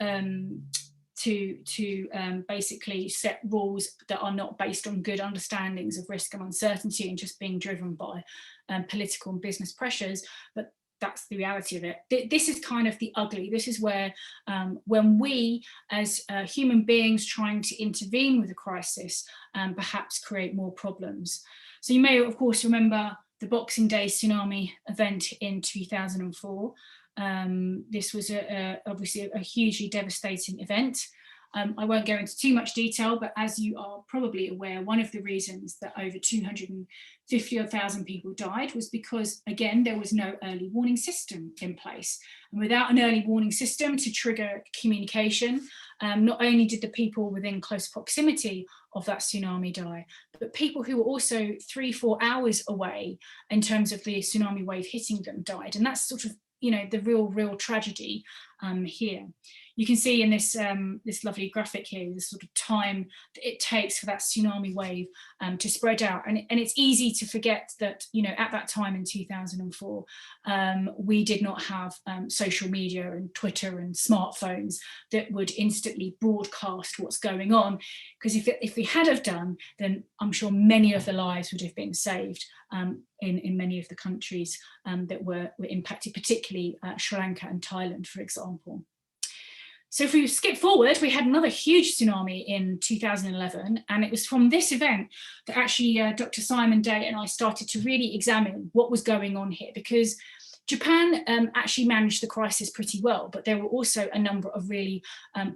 basically set rules that are not based on good understandings of risk and uncertainty and just being driven by political and business pressures. But that's the reality of it. This is kind of the ugly. This is where when we as human beings trying to intervene with a crisis perhaps create more problems. So you may of course remember the Boxing Day tsunami event in 2004. This was obviously a hugely devastating event. I won't go into too much detail, but as you are probably aware, one of the reasons that over 250,000 people died was because, again, there was no early warning system in place. And without an early warning system to trigger communication, not only did the people within close proximity of that tsunami die, but people who were also 3-4 hours away in terms of the tsunami wave hitting them died. And that's sort of, you know, the real tragedy here. You can see in this this lovely graphic here, the sort of time that it takes for that tsunami wave to spread out. And it's easy to forget that, you know, at that time in 2004, we did not have social media and Twitter and smartphones that would instantly broadcast what's going on. Because if we had have done, then I'm sure many of the lives would have been saved in many of the countries that were impacted, particularly Sri Lanka and Thailand, for example. So if we skip forward, we had another huge tsunami in 2011, and it was from this event that actually Dr. Simon Day and I started to really examine what was going on here, because Japan actually managed the crisis pretty well, but there were also a number of really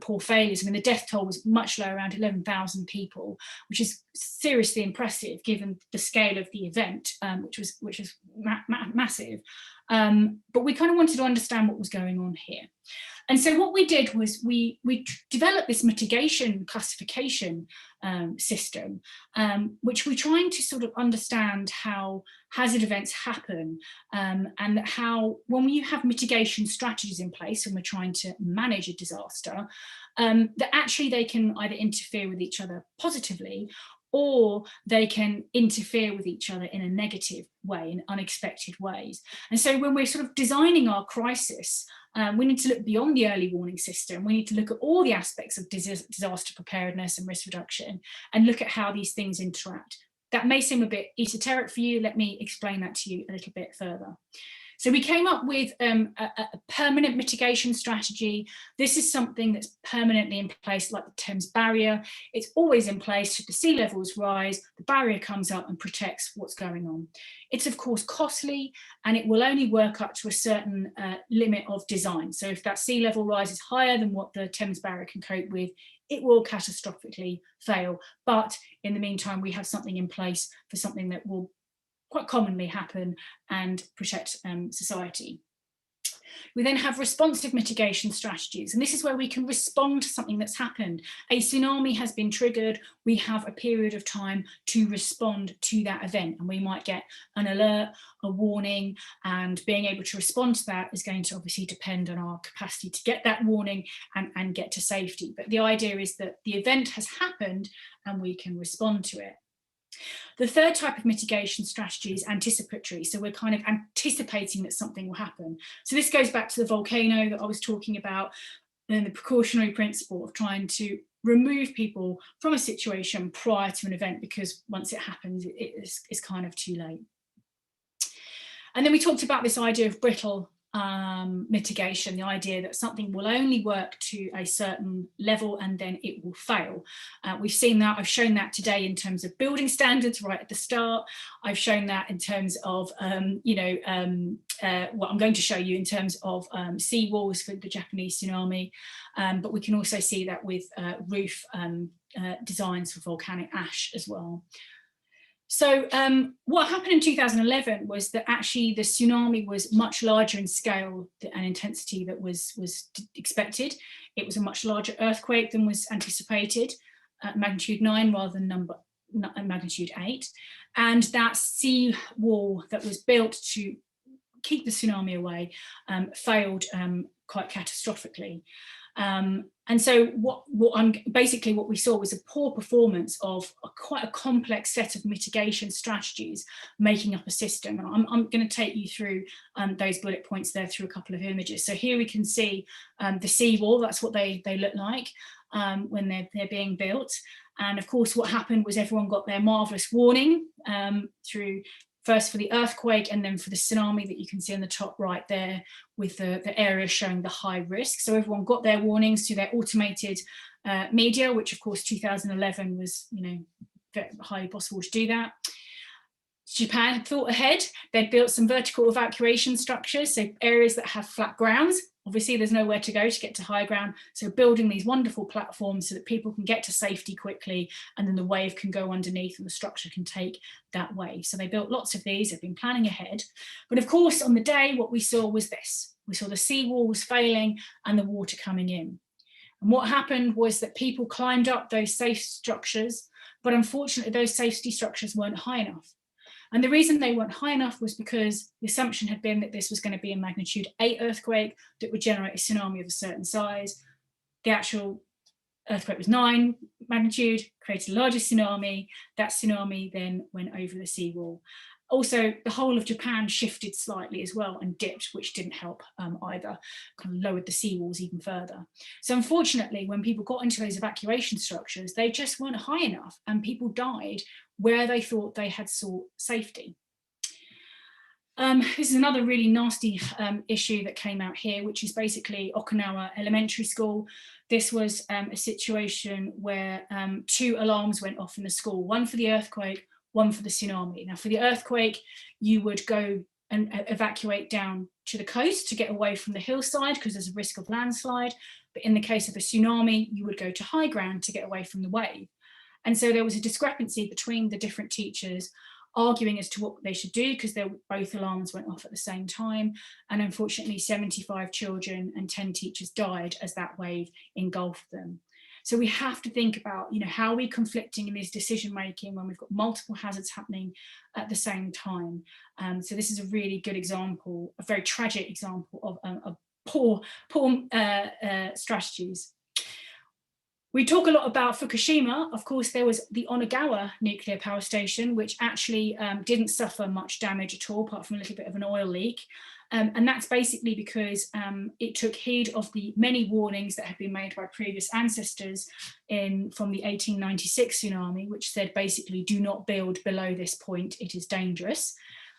poor failures. I mean, the death toll was much lower, around 11,000 people, which is seriously impressive given the scale of the event, which was massive. But we kind of wanted to understand what was going on here. And so what we did was we developed this mitigation classification system, which we're trying to sort of understand how hazard events happen, and how when you have mitigation strategies in place and we're trying to manage a disaster, that actually they can either interfere with each other positively, or they can interfere with each other in a negative way, in unexpected ways. And so when we're sort of designing our crisis, we need to look beyond the early warning system. We need to look at all the aspects of disaster preparedness and risk reduction and look at how these things interact. That may seem a bit esoteric for you. Let me explain that to you a little bit further. So we came up with a permanent mitigation strategy. This is something that's permanently in place, like the Thames Barrier. It's always in place. Should the sea levels rise, the barrier comes up and protects what's going on. It's of course costly, and it will only work up to a certain limit of design. So if that sea level rises higher than what the Thames Barrier can cope with, it will catastrophically fail. But in the meantime, we have something in place for something that will quite commonly happen and protect society. We then have responsive mitigation strategies, and this is where we can respond to something that's happened. A tsunami has been triggered, we have a period of time to respond to that event, and we might get an alert, a warning, and being able to respond to that is going to obviously depend on our capacity to get that warning and get to safety. But the idea is that the event has happened and we can respond to it. The third type of mitigation strategy is anticipatory. So we're kind of anticipating that something will happen. So this goes back to the volcano that I was talking about, and the precautionary principle of trying to remove people from a situation prior to an event, because once it happens, it's kind of too late. And then we talked about this idea of brittle mitigation, the idea that something will only work to a certain level and then it will fail. We've seen that. I've shown that today in terms of building standards right at the start. I've shown that in terms of what I'm going to show you in terms of sea walls for the Japanese tsunami, but we can also see that with roof designs for volcanic ash as well. So what happened in 2011 was that actually the tsunami was much larger in scale and intensity that was expected. It was a much larger earthquake than was anticipated, magnitude 9 rather than magnitude 8. And that sea wall that was built to keep the tsunami away failed quite catastrophically. And so what we saw was a poor performance of quite a complex set of mitigation strategies making up a system. And I'm going to take you through those bullet points there through a couple of images. So here we can see the seawall. That's what they look like when they're being built. And of course, what happened was everyone got their marvelous warning through first for the earthquake and then for the tsunami that you can see on the top right there with the area showing the high risk. So everyone got their warnings through their automated media, which of course 2011 was, very highly possible to do that. Japan had thought ahead. They'd built some vertical evacuation structures, so areas that have flat grounds. Obviously, there's nowhere to go to get to high ground. So building these wonderful platforms so that people can get to safety quickly, and then the wave can go underneath and the structure can take that wave. So they built lots of these. They've been planning ahead. But of course, on the day, what we saw was this. We saw the seawalls failing and the water coming in. And what happened was that people climbed up those safe structures, but unfortunately, those safety structures weren't high enough. And the reason they weren't high enough was because the assumption had been that this was going to be a magnitude 8 earthquake that would generate a tsunami of a certain size. The actual earthquake was 9 magnitude, created a larger tsunami. That tsunami then went over the seawall. Also, the whole of Japan shifted slightly as well and dipped, which didn't help either, kind of lowered the seawalls even further. So unfortunately, when people got into those evacuation structures, they just weren't high enough and people died where they thought they had sought safety. This is another really nasty issue that came out here, which is basically Okinawa Elementary School. This was a situation where 2 alarms went off in the school, one for the earthquake, one for the tsunami. Now for the earthquake, you would go and evacuate down to the coast to get away from the hillside because there's a risk of landslide. But in the case of a tsunami, you would go to high ground to get away from the wave. And so there was a discrepancy between the different teachers arguing as to what they should do because both alarms went off at the same time. And unfortunately, 75 children and 10 teachers died as that wave engulfed them. So we have to think about, how are we conflicting in this decision making when we've got multiple hazards happening at the same time. So this is a really good example, a very tragic example of poor strategies. We talk a lot about Fukushima. Of course, there was the Onagawa nuclear power station, which actually didn't suffer much damage at all, apart from a little bit of an oil leak. And that's basically because it took heed of the many warnings that had been made by previous ancestors from the 1896 tsunami, which said basically, do not build below this point, it is dangerous.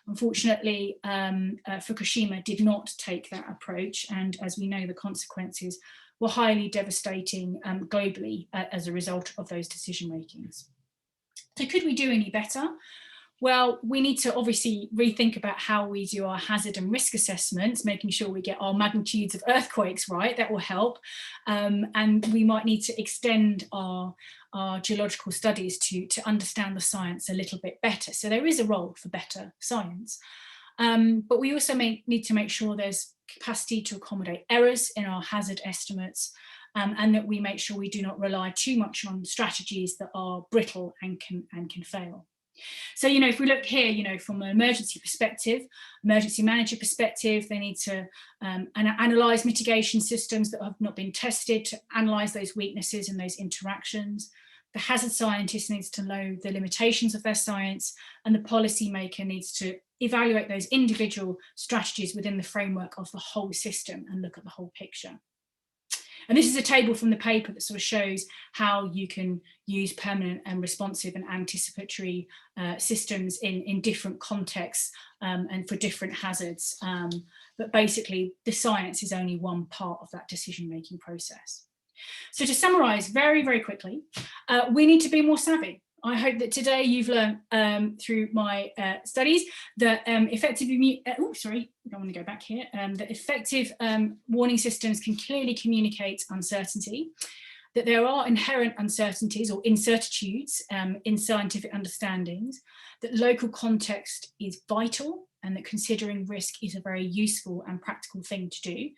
Unfortunately, Fukushima did not take that approach. And as we know, the consequences were highly devastating globally as a result of those decision makings. So could we do any better? Well, we need to obviously rethink about how we do our hazard and risk assessments, making sure we get our magnitudes of earthquakes right. That will help. And we might need to extend our geological studies to understand the science a little bit better. So there is a role for better science. But we also need to make sure there's capacity to accommodate errors in our hazard estimates, and that we make sure we do not rely too much on strategies that are brittle and can fail. So, if we look here, from an emergency perspective, emergency manager perspective, they need to analyse mitigation systems that have not been tested to analyse those weaknesses and those interactions. The hazard scientist needs to know the limitations of their science, and the policymaker needs to evaluate those individual strategies within the framework of the whole system and look at the whole picture. And this is a table from the paper that sort of shows how you can use permanent and responsive and anticipatory systems in different contexts and for different hazards. But basically, the science is only one part of that decision-making process. So to summarise very, very quickly, we need to be more savvy. I hope that today you've learned through my studies that effective warning systems can clearly communicate uncertainty, that there are inherent uncertainties or incertitudes in scientific understandings, that local context is vital, and that considering risk is a very useful and practical thing to do.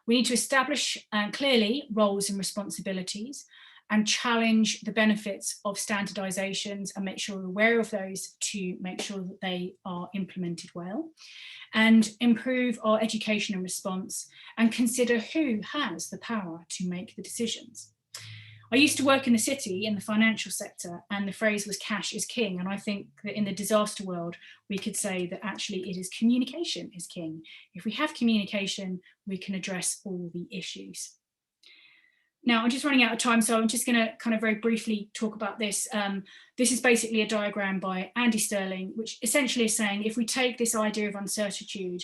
We need to establish clearly roles and responsibilities and challenge the benefits of standardizations and make sure we're aware of those to make sure that they are implemented well, and improve our education and response and consider who has the power to make the decisions. I used to work in the city in the financial sector, and the phrase was cash is king. And I think that in the disaster world, we could say that actually it is communication is king. If we have communication, we can address all the issues. Now, I'm just running out of time, so I'm just going to kind of very briefly talk about this. This is basically a diagram by Andy Sterling, which essentially is saying if we take this idea of uncertitude,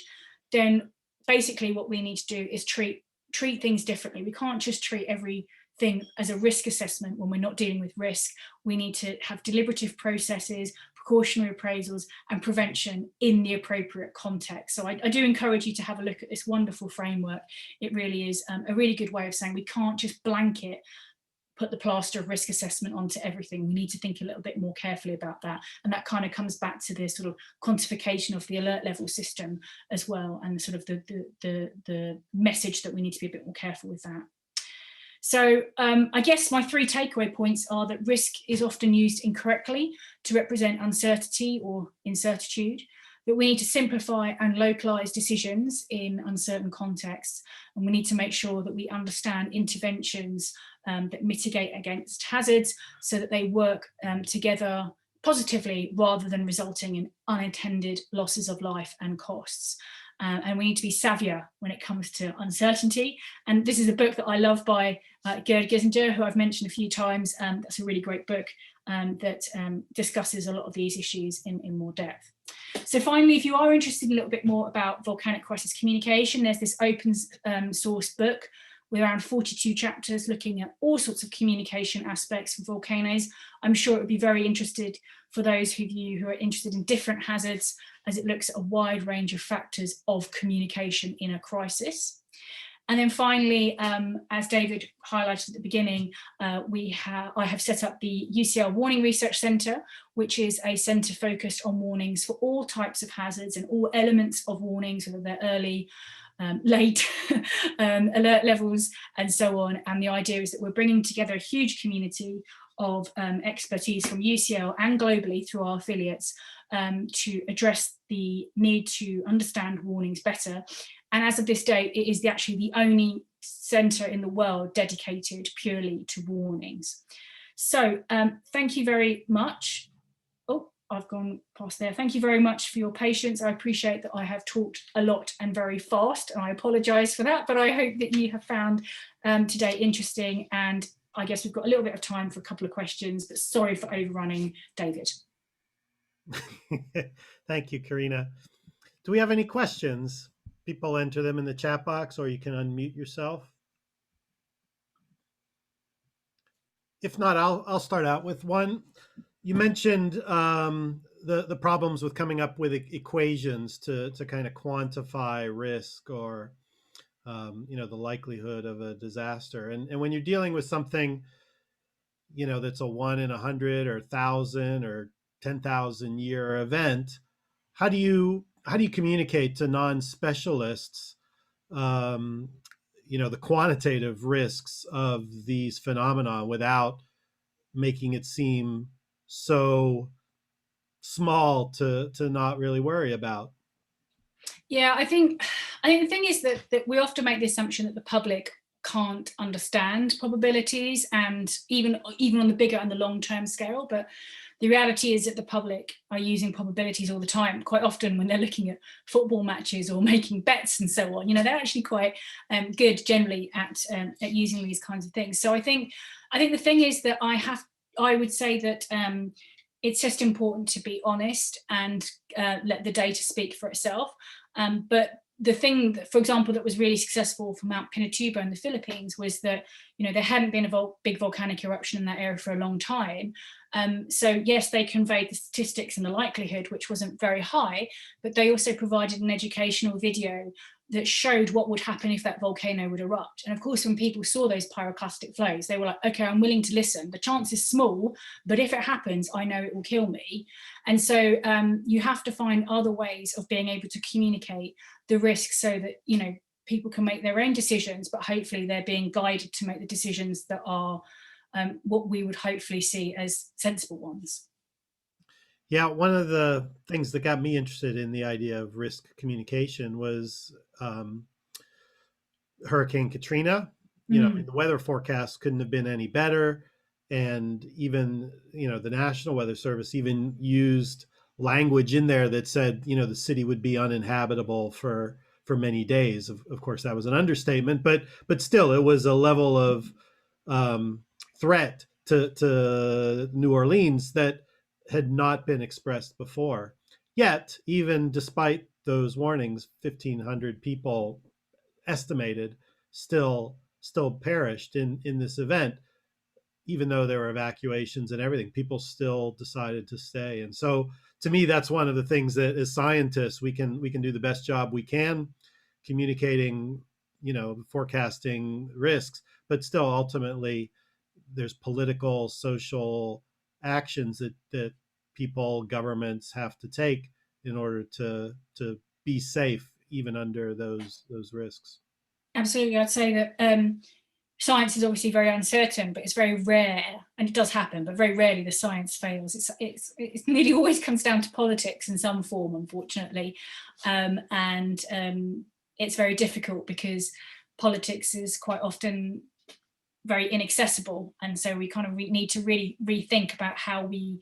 then basically what we need to do is treat things differently. We can't just treat everything as a risk assessment when we're not dealing with risk. We need to have deliberative processes, precautionary appraisals, and prevention in the appropriate context. So I do encourage you to have a look at this wonderful framework. It really is a really good way of saying we can't just blanket put the plaster of risk assessment onto everything. We need to think a little bit more carefully about that. And that kind of comes back to the sort of quantification of the alert level system as well, and sort of the message that we need to be a bit more careful with that. So I guess my three takeaway points are that risk is often used incorrectly to represent uncertainty or incertitude, that we need to simplify and localize decisions in uncertain contexts, and we need to make sure that we understand interventions that mitigate against hazards so that they work together positively rather than resulting in unintended losses of life and costs. And we need to be savvier when it comes to uncertainty. And this is a book that I love by Garrett, who I've mentioned a few times. That's a really great book that discusses a lot of these issues in more depth. So finally, if you are interested in a little bit more about volcanic crisis communication, there's this open source book with around 42 chapters looking at all sorts of communication aspects for volcanoes. I'm sure it would be very interested for those of you who are interested in different hazards, as it looks at a wide range of factors of communication in a crisis. And then finally, as David highlighted at the beginning, I have set up the UCL Warning Research Centre, which is a centre focused on warnings for all types of hazards and all elements of warnings, whether they're early, late, alert levels, and so on. And the idea is that we're bringing together a huge community of expertise from UCL and globally through our affiliates to address the need to understand warnings better. And as of this date, it is actually the only centre in the world dedicated purely to warnings. So thank you very much. Oh, I've gone past there. Thank you very much for your patience. I appreciate that I have talked a lot and very fast, and I apologise for that, but I hope that you have found today interesting, and I guess we've got a little bit of time for a couple of questions, but sorry for overrunning, David. Thank you, Carina. Do we have any questions? People enter them in the chat box, or you can unmute yourself. If not, I'll start out with one. You mentioned the problems with coming up with equations to kind of quantify risk or the likelihood of a disaster. And when you're dealing with something, that's a 1 in 100 or 1,000 or 10,000 year event, how do you communicate to non-specialists the quantitative risks of these phenomena without making it seem so small to not really worry about? Yeah, I think the thing is that we often make the assumption that the public can't understand probabilities, and even on the bigger and the long-term scale. But the reality is that the public are using probabilities all the time, quite often when they're looking at football matches or making bets and so on. They're actually quite good generally at using these kinds of things. So I think the thing is that I would say that it's just important to be honest and let the data speak for itself. But the thing that, for example, that was really successful for Mount Pinatubo in the Philippines was that, there hadn't been a big volcanic eruption in that area for a long time. So yes, they conveyed the statistics and the likelihood, which wasn't very high, but they also provided an educational video that showed what would happen if that volcano would erupt. And of course, when people saw those pyroclastic flows, they were like, okay, I'm willing to listen. The chance is small, but if it happens, I know it will kill me. And so you have to find other ways of being able to communicate the risk so that, people can make their own decisions, but hopefully they're being guided to make the decisions that are what we would hopefully see as sensible ones. Yeah, one of the things that got me interested in the idea of risk communication was Hurricane Katrina. The weather forecast couldn't have been any better. And even, the National Weather Service even used language in there that said, the city would be uninhabitable for many days. Of course, that was an understatement, but still, it was a level of threat to New Orleans that had not been expressed before. Yet, even despite those warnings, 1,500 people estimated still perished in this event. Even though there were evacuations and everything, people still decided to stay. And so, to me, that's one of the things that, as scientists, we can do the best job we can communicating, forecasting risks, but still, ultimately, there's political, social actions that people, governments have to take in order to be safe, even under those risks. Absolutely, I'd say that science is obviously very uncertain, but it's very rare, and it does happen, but very rarely the science fails. It nearly always comes down to politics in some form, unfortunately, and it's very difficult because politics is quite often very inaccessible, and so we kind of need to really rethink about how we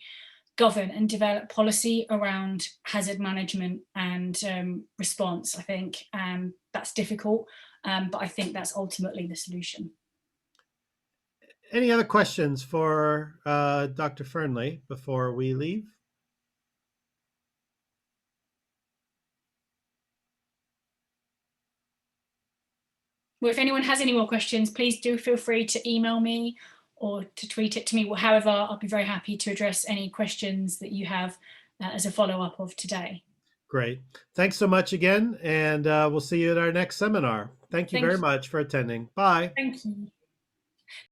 govern and develop policy around hazard management and response. I think that's difficult, but I think that's ultimately the solution. Any other questions for Dr. Fernley before we leave? Well, if anyone has any more questions, please do feel free to email me or to tweet it to me. However, I'll be very happy to address any questions that you have as a follow-up of today. Great. Thanks so much again, and we'll see you at our next seminar. Thank you very much for attending. Bye. Thank you.